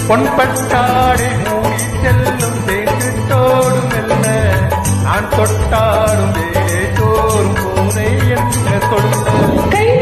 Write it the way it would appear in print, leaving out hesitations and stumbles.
பொன்பட்டாடை மூடி செல்லும் தேங்கிட்டோடும் மெல்ல நான் தொட்டாடும் தோறும் போதை என்ன சொல்ல